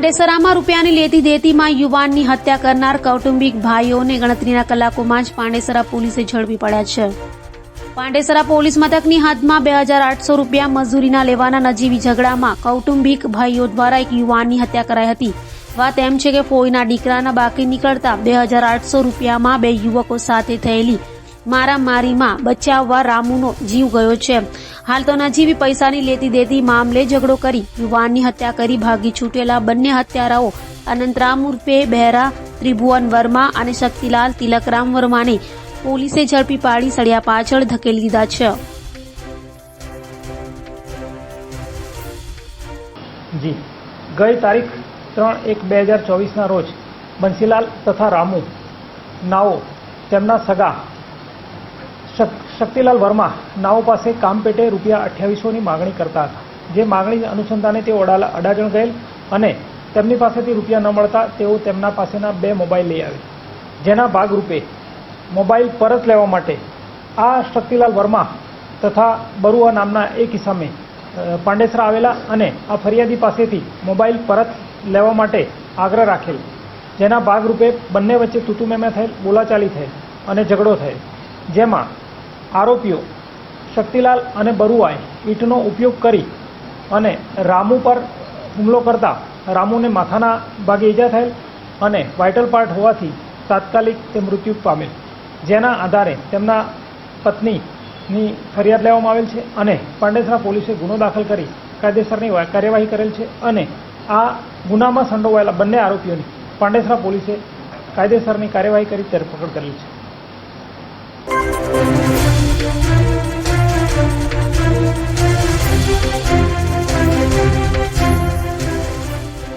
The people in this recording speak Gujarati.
પાંડેસરામાં રૂપિયાની લેતી દેતીમાં યુવાનની હત્યા કરનાર કૌટુંબિક ભાઈઓને ગણતરીના કલાકોમાં જ પાંડેસરા પોલીસે ઝડપી પડ્યા છે. પાંડેસરા પોલીસ મથકની હદમાં 2800 રૂપિયા મજૂરીના લેવાના નજીવી ઝઘડામાં કૌટુંબિક ભાઈઓ દ્વારા એક યુવાનની હત્યા કરાઈ હતી. વાત એમ છે કે ફોઈના દીકરાના બાકી નીકળતા 2800 રૂપિયામાં બે યુવકો સાથે થયેલી મારામારીમાં બચાવવા રામુનો જીવ ગયો છે. હાલ તો નજીવી પૈસાની લેતી દેતી મામલે ઝઘડો કરી યુવાનની હત્યા કરી ભાગી છૂટેલા બંને હત્યારાઓ અનંતરામ ઉર્ફે બહેરા ત્રિભુવન વર્મા અને શક્તિલાલ તિલકરામ વર્માને પોલીસે ઝડપી પાડી સળિયા પાછળ ધકેલી દીધા છે. જી ગઈ તારીખ 3/1/2024 રોજ બંસીલાલ તથા રામુ નાઓ તેમના સગા શક્તિલાલ વર્મા નાઓ પાસે કામ પેટે રૂપિયા 2800ની માગણી કરતા હતા. જે માગણી અનુસંધાને તેઓ અડાજણ ગયેલ અને તેમની પાસેથી રૂપિયા ન મળતા તેઓ તેમના પાસેના 2 મોબાઈલ લઈ આવે. જેના ભાગરૂપે મોબાઈલ પરત લેવા માટે આ શક્તિલાલ વર્મા તથા બરુઆ નામના એક ઇસમે પાંડેસરા આવેલા અને આ ફરિયાદી પાસેથી મોબાઈલ પરત લેવા માટે આગ્રહ રાખેલ. જેના ભાગરૂપે બંને વચ્ચે તૂતુમેમે થયેલ, બોલાચાલી થયેલ અને ઝઘડો થયેલ. જેમાં આરોપીઓ શક્તિલાલ અને બરુઆએ ઈંટનો ઉપયોગ કરી અને રામુ પર હુમલો કરતા રામુને માથાના ભાગે ઈજા થયેલ અને વાઇટલ પાર્ટ હોવાથી તાત્કાલિક તે મૃત્યુ પામેલ. જેના આધારે તેમના પત્નીની ફરિયાદ લેવામાં આવેલ છે અને પાંડેસરા પોલીસે ગુનો દાખલ કરી કાયદેસરની કાર્યવાહી કરેલ છે અને આ ગુનામાં સંડોવાયેલા બંને આરોપીઓની પાંડેસરા પોલીસે કાયદેસરની કાર્યવાહી કરી ધરપકડ કરેલ છે.